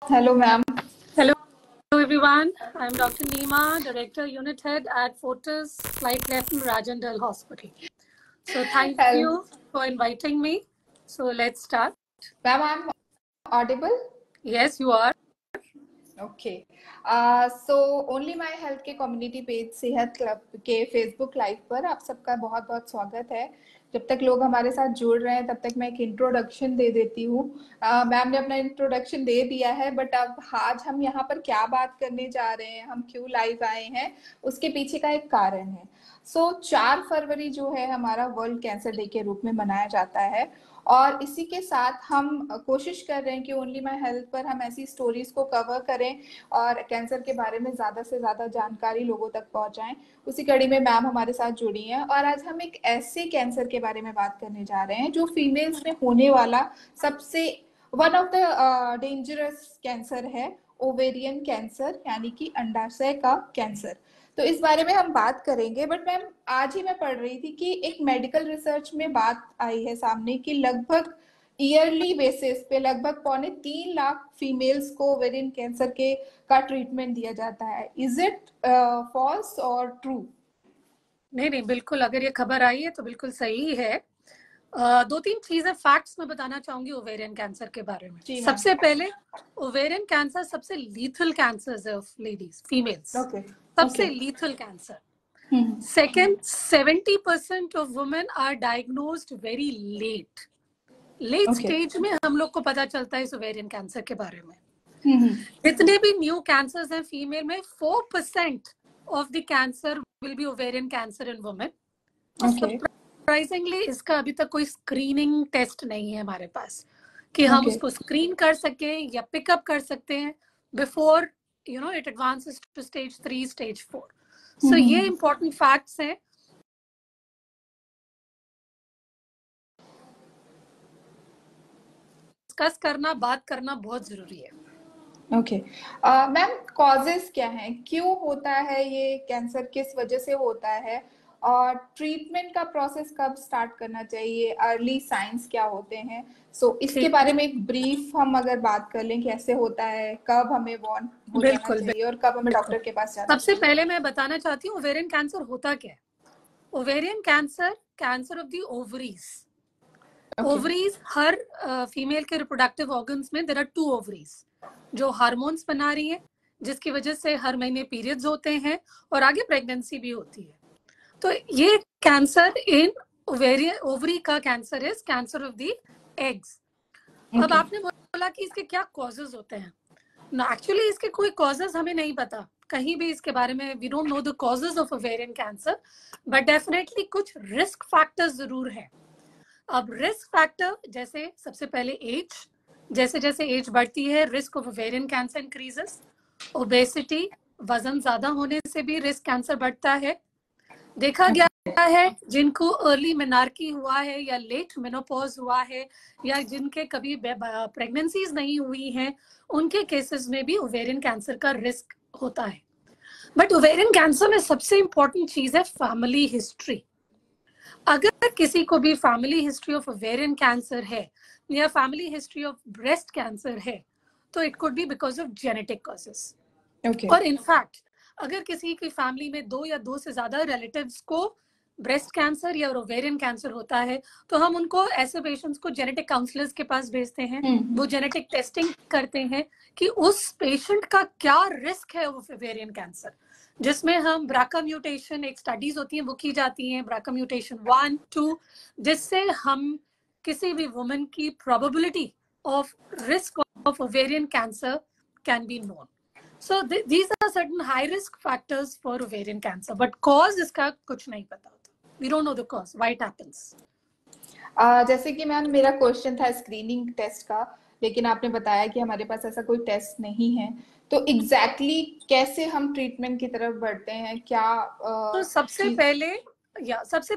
Hello, ma'am. Hello, everyone. I'm Dr. Neema, Director Unit Head at Fortis Flight Left Rajendra Hospital. So thank Hello. you for inviting me. So let's start. Ma'am, I'm audible? Yes, you are. Okay. So only my health के community page सेहत club के Facebook live पर आप सबका बहुत बहुत स्वागत है। जब तक लोग हमारे साथ जुड़ रहे हैं तब तक मैं एक इंट्रोडक्शन दे देती हूँ। मैम ने अपना इंट्रोडक्शन दे दिया है, बट अब आज हम यहाँ पर क्या बात करने जा रहे हैं, हम क्यों लाइव आए हैं, उसके पीछे का एक कारण है। 4 फरवरी जो है हमारा वर्ल्ड कैंसर डे के रूप में मनाया जाता है, और इसी के साथ हम कोशिश कर रहे हैं कि ओनली माय हेल्थ पर हम ऐसी स्टोरीज को कवर करें और कैंसर के बारे में ज़्यादा से ज़्यादा जानकारी लोगों तक पहुंचाएं। उसी कड़ी में मैम हमारे साथ जुड़ी हैं, और आज हम एक ऐसे कैंसर के बारे में बात करने जा रहे हैं जो फीमेल्स में होने वाला सबसे one of the dangerous cancer है, ओवेरियन कैंसर, यानी कि अंडाशय का कैंसर। तो इस बारे में हम बात करेंगे। बट मैम, आज ही मैं पढ़ रही थी कि एक मेडिकल रिसर्च में बात आई है सामने कि लगभग ईयरली बेसिस पे लगभग 3.25 लाख फीमेल्स को ओवेरियन कैंसर के का ट्रीटमेंट दिया जाता है। इज इट फॉल्स और ट्रू? नहीं, बिल्कुल। अगर ये खबर आई है तो बिल्कुल सही है। 2-3 चीजें फैक्ट्स में बताना चाहूंगी ओवेरियन कैंसर के बारे में। सबसे पहले, ओवेरियन कैंसर सबसे लीथल कैंसर है ऑफ लेडीज, फीमेल्स। सबसे lethal cancer. Second, 70% of women are diagnosed very late stage में हम लोग को पता चलता है इस ओवेरियन कैंसर के बारे में। जितने भी न्यू कैंसर्स हैं फीमेल में, 4% of the cancer will be ovarian cancer in women. Surprisingly इसका अभी तक कोई स्क्रीनिंग टेस्ट नहीं है हमारे पास कि हम उसको स्क्रीन कर सकें या पिकअप कर सकते हैं before it advances to stage 3, stage 4। So ये इंपॉर्टेंट फैक्ट्स हैं। डिस्कस करना, बात करना बहुत जरूरी है। ओके मैम, कॉजेस क्या हैं, क्यों होता है ये कैंसर, किस वजह से होता है, और ट्रीटमेंट का प्रोसेस कब स्टार्ट करना चाहिए, अर्ली साइंस क्या होते हैं? इसके बारे में एक ब्रीफ हम अगर बात कर लें, कैसे होता है, कब हमें वार्न हो जाना चाहिए और कब हमें डॉक्टर के पास जाना चाहिए? सबसे पहले मैं बताना चाहती हूँ ओवेरियन कैंसर होता क्या है। Ovarian cancer of the ovaries. Ovaries, her female के रिप्रोडक्टिव ऑर्गन्स में देयर आर 2 ओवरीज जो हार्मोन्स बना रही है, जिसकी वजह से हर महीने पीरियड्स होते हैं और आगे प्रेगनेंसी भी होती है। तो ये कैंसर इन ओवरी का cancer is cancer of the eggs. अब आपने बोला कि इसके क्या कॉजेज होते हैं ना। एक्चुअली इसके कोई कॉजेज हमें नहीं पता, कहीं भी इसके बारे में we don't know the causes of ovarian cancer, but definitely कुछ रिस्क फैक्टर्स जरूर है। अब रिस्क फैक्टर जैसे सबसे पहले एज, जैसे जैसे एज बढ़ती है risk of ovarian cancer increases. Obesity, वजन ज्यादा होने से भी रिस्क कैंसर बढ़ता है। देखा गया है जिनको अर्ली मेनार्की हुआ है या लेट मेनोपॉज हुआ है या जिनके कभी प्रेगनेंसीज नहीं हुई हैं, उनके केसेस में भी ओवेरियन कैंसर का रिस्क होता है। बट ओवेरियन कैंसर में सबसे इंपॉर्टेंट चीज है फैमिली हिस्ट्री। अगर किसी को भी family history of ovarian cancer है या family history of breast cancer है, तो it could be because of genetic causes. और इनफैक्ट अगर किसी की फैमिली में 2 या 2 से ज्यादा रिलेटिव्स को ब्रेस्ट कैंसर या ओवेरियन कैंसर होता है, तो हम उनको, ऐसे पेशेंट्स को जेनेटिक काउंसलर्स के पास भेजते हैं। वो जेनेटिक टेस्टिंग करते हैं कि उस पेशेंट का क्या रिस्क है ओवेरियन कैंसर, जिसमें हम ब्राका म्यूटेशन, एक स्टडीज होती है वो की जाती है, ब्राका म्यूटेशन 1, 2, जिससे हम किसी भी वुमन की probability of risk of ovarian cancer can be known. So these are certain high risk factors for ovarian cancer, but cause इसका कुछ नहीं पता होता. We don't know the cause, why it happens. जैसे कि मैम मेरा question था screening test का, लेकिन आपने बताया कि हमारे पास ऐसा कोई टेस्ट नहीं है, तो एग्जैक्टली कैसे हम ट्रीटमेंट की तरफ बढ़ते हैं, क्या? तो सबसे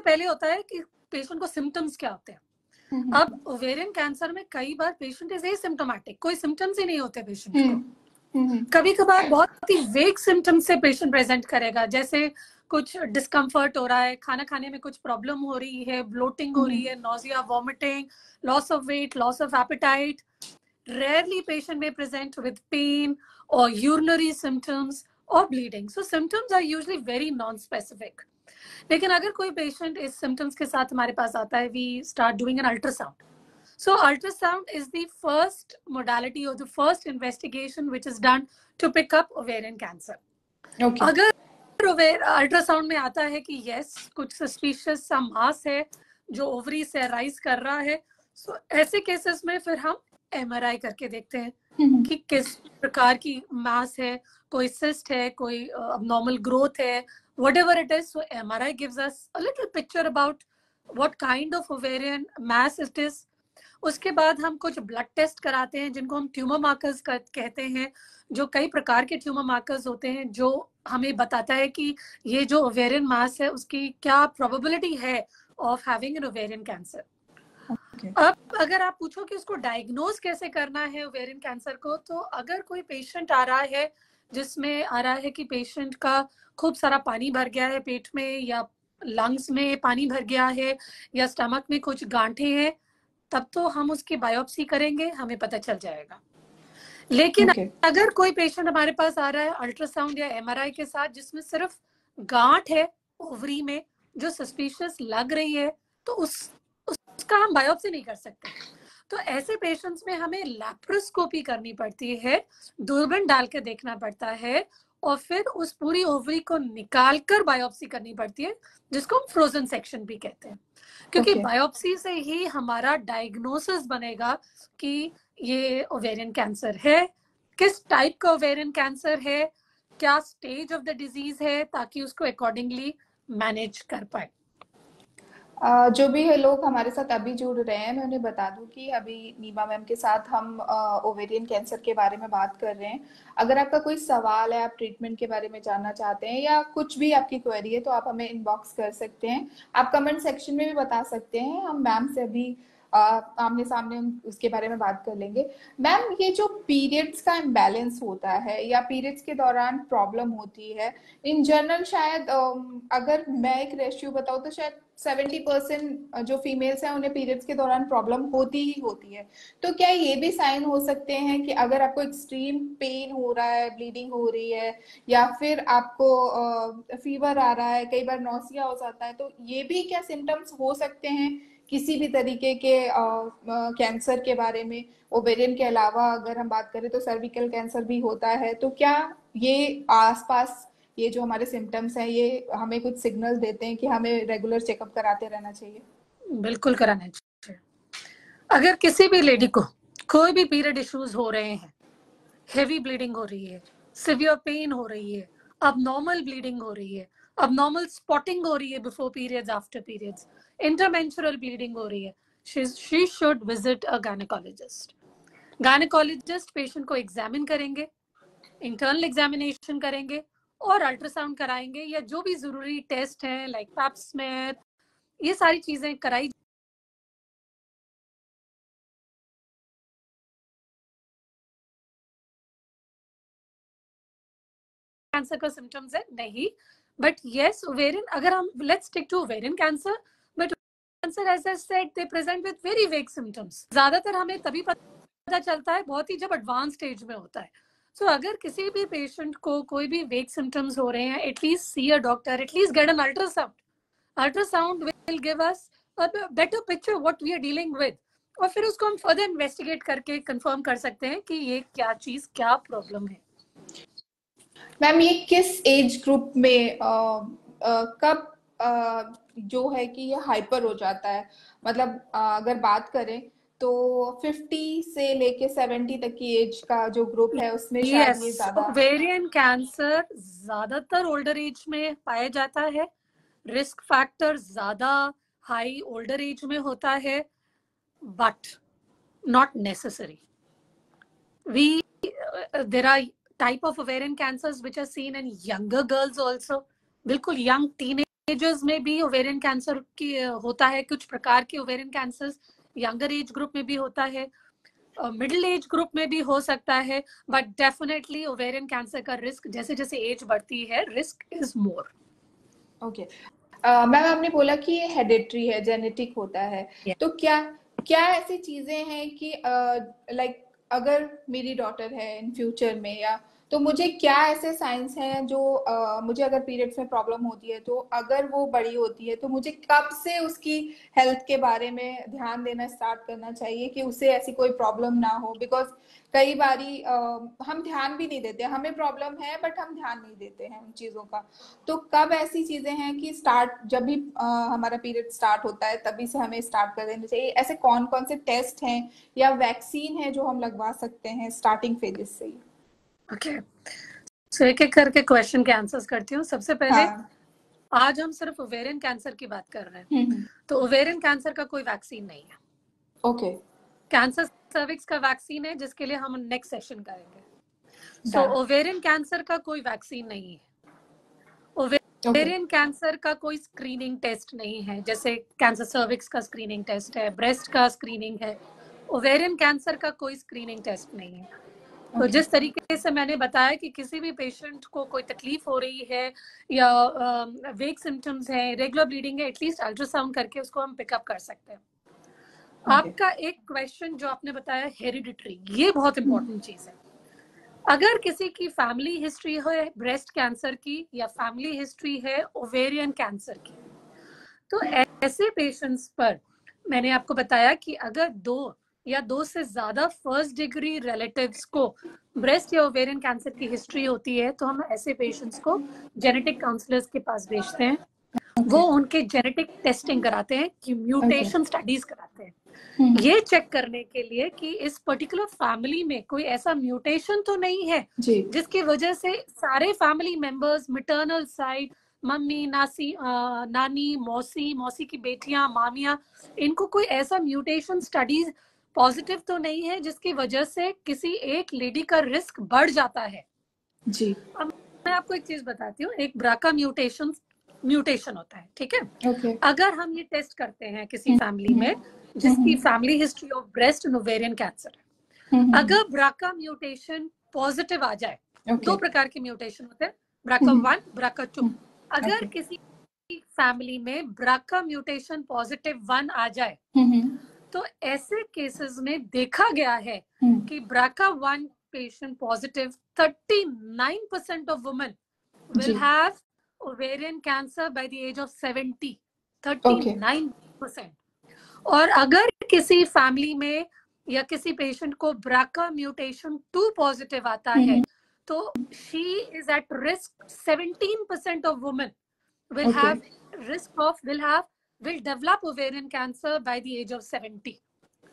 पहले होता है कि पेशेंट को सिम्टम्स क्या होते हैं। अब ओवेरियन कैंसर में कई बार पेशेंट इज एसिम्प्टोमेटिक, कोई सिम्टम्स ही नहीं होते पेशेंट को। कभी कभार बहुत ही वेग सिम्टम्स से पेशेंट प्रेजेंट करेगा, जैसे कुछ डिस्कम्फर्ट हो रहा है, खाना खाने में कुछ प्रॉब्लम हो रही है, ब्लोटिंग हो रही है, nausea, vomiting, loss of weight, loss of appetite, Rarely patient may present with pain or urinary symptoms or bleeding. So symptoms are usually very non-specific. लेकिन अगर कोई पेशेंट इस सिम्टम्स के साथ हमारे पास आता है, we start doing an ultrasound. So ultrasound is the first modality or the first investigation which is done to pick up ovarian cancer. Okay. अगर अल्ट्रासाउंड में आता है कि यस कुछ सस्पिशियस सा मास है जो ओवरी से राइज कर रहा है, सो ऐसे केसेस में फिर हम एमआरआई करके देखते हैं कि किस प्रकार की मास है, कोई सिस्ट है, कोई abnormal growth है, whatever it is. So MRI gives us a little picture about what kind of ovarian mass it is. उसके बाद हम कुछ ब्लड टेस्ट कराते हैं जिनको हम ट्यूमर मार्कर्स कहते हैं, जो कई प्रकार के ट्यूमर मार्कर्स होते हैं जो हमें बताता है कि ये जो ओवेरियन मास है उसकी क्या प्रोबेबिलिटी है of having an ovarian cancer. अब अगर आप पूछो कि उसको डायग्नोज कैसे करना है ओवेरियन कैंसर को, तो अगर कोई पेशेंट आ रहा है जिसमें आ रहा है कि पेशेंट का खूब सारा पानी भर गया है पेट में, या लंग्स में पानी भर गया है, या स्टमक में कुछ गांठें हैं, तब तो हम उसकी बायोप्सी करेंगे, हमें पता चल जाएगा. लेकिन अगर कोई पेशेंट हमारे पास आ रहा है अल्ट्रासाउंड या एमआरआई के साथ जिसमें सिर्फ गांठ है ओवरी में जो सस्पिशियस लग रही है, तो उसका हम बायोप्सी नहीं कर सकते. तो ऐसे पेशेंट्स में हमें लैप्रोस्कोपी करनी पड़ती है, दूरबीन डाल के देखना पड़ता है, और फिर उस पूरी ओवरी को निकालकर बायोप्सी करनी पड़ती है, जिसको हम फ्रोजन सेक्शन भी कहते हैं. क्योंकि बायोप्सी से ही हमारा डायग्नोसिस बनेगा कि ये ओवेरियन कैंसर है, किस टाइप का ओवेरियन कैंसर है, क्या स्टेज ऑफ द डिजीज है, ताकि उसको अकॉर्डिंगली मैनेज कर पाए. जो भी है लोग हमारे साथ अभी जुड़ रहे हैं, मैं उन्हें बता दूं कि अभी नीमा मैम के साथ हम ओवेरियन कैंसर के बारे में बात कर रहे हैं. अगर आपका कोई सवाल है, आप ट्रीटमेंट के बारे में जानना चाहते हैं या कुछ भी आपकी क्वेरी है, तो आप हमें इनबॉक्स कर सकते हैं. आप कमेंट सेक्शन में भी बता सकते हैं, हम मैम से अभी आमने सामने उसके बारे में बात कर लेंगे. मैम, ये जो पीरियड्स का इम्बैलेंस होता है या पीरियड्स के दौरान प्रॉब्लम होती है, इन जनरल शायद अगर मैं एक रेशियो बताऊं तो शायद 70% जो फीमेल्स हैं उन्हें पीरियड्स के दौरान प्रॉब्लम होती ही होती है. तो क्या ये भी साइन हो सकते हैं कि अगर आपको एक्सट्रीम पेन हो रहा है, ब्लीडिंग हो रही है, या फिर आपको फीवर आ रहा है, कई बार नौसिया हो जाता है, तो ये भी क्या सिम्टम्स हो सकते हैं किसी भी तरीके के कैंसर के बारे में? ओवेरियन के अलावा अगर हम बात करें तो सर्विकल कैंसर भी होता है. तो क्या ये आसपास ये जो हमारे सिम्टम्स हैं ये हमें कुछ सिग्नल देते हैं कि हमें रेगुलर चेकअप कराते रहना चाहिए? बिल्कुल कराना चाहिए. अगर किसी भी लेडी को कोई भी पीरियड इश्यूज हो रहे हैं, हेवी ब्लीडिंग हो रही है, सिवियर पेन हो रही है, अबनॉर्मल ब्लीडिंग हो रही है, अबनॉर्मल स्पॉटिंग हो रही है before periods, after periods, intermenstrual bleeding हो रही है, she should visit a gynecologist. Gynaecologist patient को एग्जामिन करेंगे, इंटरनल एग्जामिनेशन करेंगे और अल्ट्रासाउंड कराएंगे, या जो भी जरूरी टेस्ट हैं लाइक पैप स्मेयर, ये सारी चीजें कराई. कैंसर का सिम्टम्स है नहीं, बट यस ओवेरियन, अगर हम let's stick to ovarian cancer, but cancer as I said they present with very vague symptoms. ज्यादातर हमें तभी पता चलता है बहुत ही जब एडवांस स्टेज में होता है. सो अगर किसी भी पेशेंट को कोई भी वेग सिम्टम्स हो रहे हैं, at least see a doctor, at least get an ultrasound. Ultrasound will give us a better picture what we are dealing with, और फिर उसको हम फर्दर इन्वेस्टिगेट करके कंफर्म कर सकते हैं कि ये क्या चीज, क्या प्रॉब्लम है. मैम, ये किस एज ग्रुप में कब जो है कि ये हाइपर हो जाता है? मतलब अगर बात करें तो 50 से लेके 70 तक की एज का जो ग्रुप है उसमें शायद ये ज्यादा. ओवेरियन कैंसर ज्यादातर ओल्डर एज में पाया जाता है. रिस्क फैक्टर ज्यादा हाई ओल्डर एज में होता है, but not necessary. There are type of ovarian cancers which are seen in younger girls also. बिल्कुल यंग टीनेजर्स में भी ओवेरियन कैंसर की होता है. कुछ प्रकार के ovarian cancers younger age group में भी होता है, मिडिल एज ग्रुप में भी हो सकता है, बट डेफिनेटली ओवेरियन कैंसर का रिस्क जैसे जैसे एज बढ़ती है, risk is more. Okay ma'am, आपने बोला कि ये हेरिडिटरी है, जेनेटिक होता है. तो क्या क्या ऐसी चीजें हैं कि लाइक अगर मेरी डॉटर है इन फ्यूचर में, या तो मुझे क्या ऐसे साइंस हैं जो मुझे अगर पीरियड्स में प्रॉब्लम होती है तो अगर वो बड़ी होती है तो मुझे कब से उसकी हेल्थ के बारे में ध्यान देना स्टार्ट करना चाहिए कि उसे ऐसी कोई प्रॉब्लम ना हो? बिकॉज कई बारी हम ध्यान भी नहीं देते, हमें प्रॉब्लम है बट हम ध्यान नहीं देते हैं उन चीजों का। तो कब ऐसी चीजें हैं कि स्टार्ट जब भी हमारा पीरियड स्टार्ट होता है तभी से हमें स्टार्ट कर देना चाहिए? ऐसे कौन कौन से टेस्ट हैं या वैक्सीन है जो हम लगवा सकते हैं स्टार्टिंग फेजेस से ही? ओके, सो एक एक करके क्वेश्चन के आंसर्स करती हूँ। सबसे पहले, हाँ। आज हम सिर्फ ओवेरियन कैंसर की बात कर रहे हैं। तो ओवेरियन कैंसर का कोई वैक्सीन नहीं है। ओके। कैंसर सर्विक्स का वैक्सीन है जिसके लिए हम नेक्स्ट सेशन करेंगे। सो ओवेरियन कैंसर का कोई वैक्सीन नहीं है। ओवेरियन कैंसर का कोई स्क्रीनिंग टेस्ट नहीं है, जैसे कैंसर सर्विक्स का स्क्रीनिंग टेस्ट है, ब्रेस्ट का स्क्रीनिंग है। ओवेरियन कैंसर का कोई स्क्रीनिंग टेस्ट नहीं है। तो जिस तरीके से मैंने बताया कि किसी भी पेशेंट को कोई तकलीफ हो रही है या वेक सिम्टम्स है, रेगुलर ब्लीडिंग है, एटलीस्ट अल्ट्रासाउंड करके उसको हम पिकअप कर सकते हैं। आपका एक क्वेश्चन जो आपने बताया हेरिडिटरी, ये बहुत इंपॉर्टेंट चीज है। अगर किसी की फैमिली हिस्ट्री है ब्रेस्ट कैंसर की या फैमिली हिस्ट्री है ओवेरियन कैंसर की, तो ऐसे पेशेंट्स पर मैंने आपको बताया कि अगर 2 से ज्यादा फर्स्ट डिग्री रिलेटिव्स को ब्रेस्ट या ओवेरियन कैंसर की हिस्ट्री होती है तो हम ऐसे पेशेंट्स को जेनेटिक काउंसलर्स के पास भेजते हैं। वो उनके जेनेटिक टेस्टिंग कराते हैं, कि म्यूटेशन स्टडीज कराते हैं, ये चेक करने के लिए कि इस पर्टिकुलर फैमिली में कोई ऐसा म्यूटेशन तो नहीं है जिसकी वजह से सारे फैमिली मेंबर्स, मिटर्नल साइड, मम्मी, नानी, मौसी की बेटियां, मामियां, इनको कोई ऐसा म्यूटेशन स्टडीज पॉजिटिव तो नहीं है जिसकी वजह से किसी एक लेडी का रिस्क बढ़ जाता है। जी। अब मैं आपको एक चीज बताती हूँ, एक ब्राका म्यूटेशन होता है, ठीक है। अगर हम ये टेस्ट करते हैं किसी फैमिली में जिसकी family history of breast and ovarian cancer है, अगर ब्राका म्यूटेशन पॉजिटिव आ जाए, 2 प्रकार के म्यूटेशन होते हैं, ब्राका 1, ब्राका 2। अगर किसी फैमिली में ब्राका म्यूटेशन पॉजिटिव 1 आ जाए तो ऐसे केसेस में देखा गया है कि BRCA 1 patient positive 39% of women will have ovarian cancer by the age of 70, 39%। और अगर किसी फैमिली में या किसी पेशेंट को ब्राका म्यूटेशन 2 पॉजिटिव आता है तो she is at risk, 17% of women will have risk of will develop ovarian cancer by the age of 70.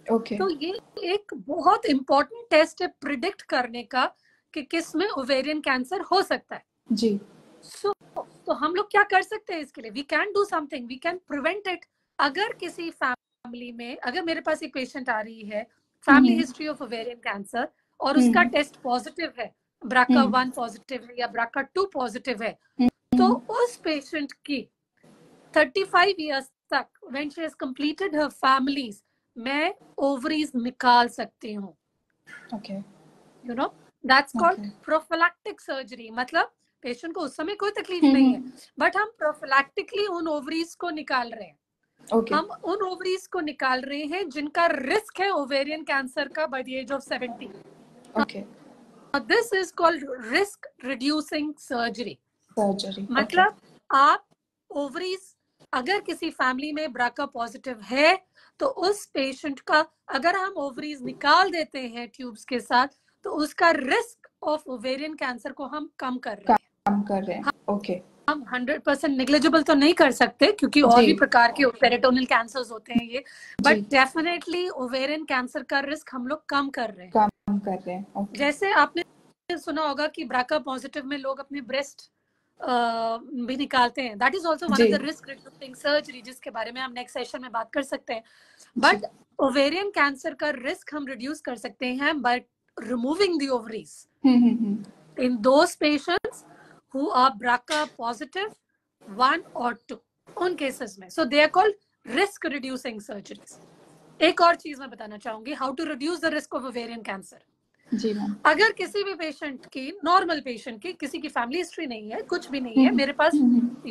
तो ये एक बहुत इंपॉर्टेंट टेस्ट है प्रिडिक्ट करने का कि किस में ओवेरियन कैंसर हो सकता है। जी। तो हम लोग क्या कर सकते हैं इसके लिए? We can do something, we can prevent it. अगर किसी फैमिली में, अगर मेरे पास एक पेशेंट आ रही है family history of ovarian cancer और उसका टेस्ट पॉजिटिव है, ब्राका 1 पॉजिटिव है या ब्राका 2 पॉजिटिव है, तो उस पेशेंट की 35 इयर्स तक when she has completed her families, मैं ओवरीज निकाल सकती हूँ। Okay, you know that's called prophylactic surgery. मतलब पेशेंट को उस समय कोई तकलीफ नहीं है बट हम प्रोफिलैक्टिकली उन ओवरीज को निकाल रहे हैं। हम उन ओवरीज को निकाल रहे हैं जिनका रिस्क है ओवेरियन कैंसर का by the age of 70। Okay, this is called risk reducing surgery. मतलब आप ओवरीज, अगर किसी फैमिली में ब्राका पॉजिटिव है तो उस पेशेंट का अगर हम ओवरीज निकाल देते हैं ट्यूब्स के साथ तो उसका रिस्क ऑफ ओवेरियन कैंसर को हम कम कर रहे हैं। ओके, हम 100% नेग्लिजिबल तो नहीं कर सकते क्योंकि और भी प्रकार के पेरिटोनियल कैंसर्स होते हैं ये, बट डेफिनेटली ओवेरियन कैंसर का रिस्क हम लोग कम कर रहे हैं। जैसे आपने सुना होगा कि ब्राका पॉजिटिव में लोग अपने ब्रेस्ट भी निकालते हैं। That is also one of the risk reducing surgery, जिसके बारे में हम नेक्स्ट सेशन में बात कर सकते हैं। बट ओवेरियन कैंसर का रिस्क हम रिड्यूस कर सकते हैं by removing the ovaries in those patients who are BRCA positive 1 और 2, उन केसेस में। So they are called risk reducing surgeries. एक और चीज मैं बताना चाहूंगी, how to reduce the risk of ovarian cancer. जी मैम, अगर किसी भी पेशेंट की, नॉर्मल पेशेंट की, किसी की फैमिली हिस्ट्री नहीं है, कुछ भी नहीं है, मेरे पास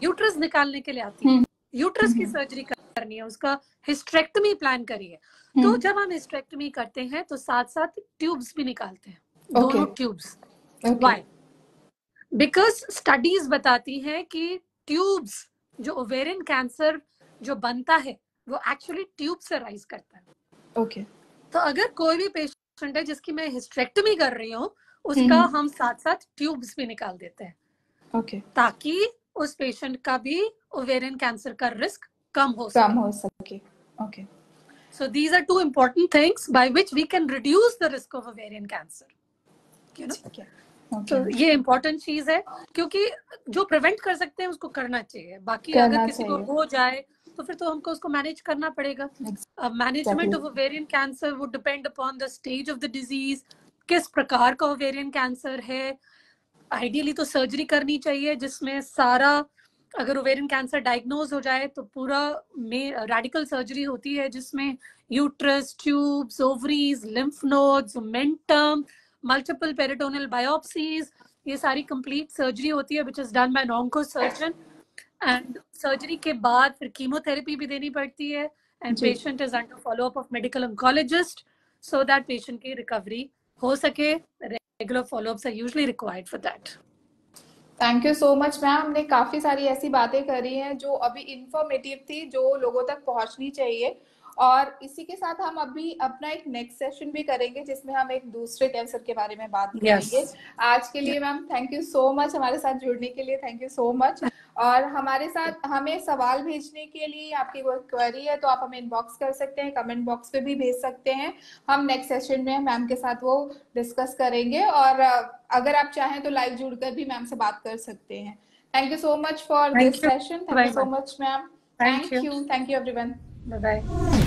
यूट्रस निकालने के लिए आती है, यूट्रस की सर्जरी करनी है, उसका हिस्टेरेक्टमी प्लान करिए। तो जब हम हिस्टेरेक्टमी करते हैं तो साथ साथ ट्यूब्स भी निकालते हैं, दोनों ट्यूब्स। व्हाई? बिकॉज स्टडीज बताती हैं कि ट्यूब्स, जो ओवेरियन कैंसर जो बनता है वो एक्चुअली ट्यूब से राइज करता है। तो अगर कोई भी पेशेंट है जिसकी मैं हिस्टेरेक्टमी कर रही हूँ, उसका हम साथ साथ ट्यूब्स भी निकाल देते हैं, ताकि उस पेशेंट का भी ओवेरियन कैंसर का रिस्क कम हो सके। So these are two important things by which we can reduce the risk of ovarian cancer. You know? तो ये इम्पोर्टेंट चीज है, क्योंकि जो प्रिवेंट कर सकते हैं उसको करना चाहिए। बाकी अगर किसी को हो जाए तो फिर तो हमको उसको मैनेज करना पड़ेगा। Management of ovarian cancer would depend upon the stage of the disease, किस प्रकार का ओवेरियन कैंसर है। आइडियली तो सर्जरी करनी चाहिए, जिसमें सारा, अगर ओवेरियन कैंसर डायग्नोज हो जाए तो पूरा रेडिकल सर्जरी होती है, जिसमें uterus, tubes, ovaries, lymph nodes, omentum, multiple peritoneal biopsies, ये सारी कंप्लीट सर्जरी होती है which is done by an onco surgeon. And surgery के बाद फिर कीमोथेरेपी भी देनी पड़ती है, and patient is under follow up of medical oncologist so that patient की रिकवरी हो सके। Regular follow ups are usually required for that. Thank you so much ma'am. हमने काफी सारी ऐसी बातें करी हैं जो अभी इंफॉर्मेटिव थी, जो लोगों तक पहुंचनी चाहिए। और इसी के साथ हम अभी अपना एक नेक्स्ट सेशन भी करेंगे, जिसमें हम एक दूसरे कैंसर के बारे में बात करेंगे। आज के लिए ma'am thank you so much, हमारे साथ जुड़ने के लिए थैंक यू सो मच। और हमारे साथ हमें सवाल भेजने के लिए, आपकी कोई क्वेरी है तो आप हमें इनबॉक्स कर सकते हैं, कमेंट बॉक्स पे भी भेज सकते हैं। हम नेक्स्ट सेशन में मैम के साथ वो डिस्कस करेंगे, और अगर आप चाहें तो लाइव जुड़कर भी मैम से बात कर सकते हैं। Thank you so much for this session. Thank you so much ma'am. Thank you everyone. Bye bye.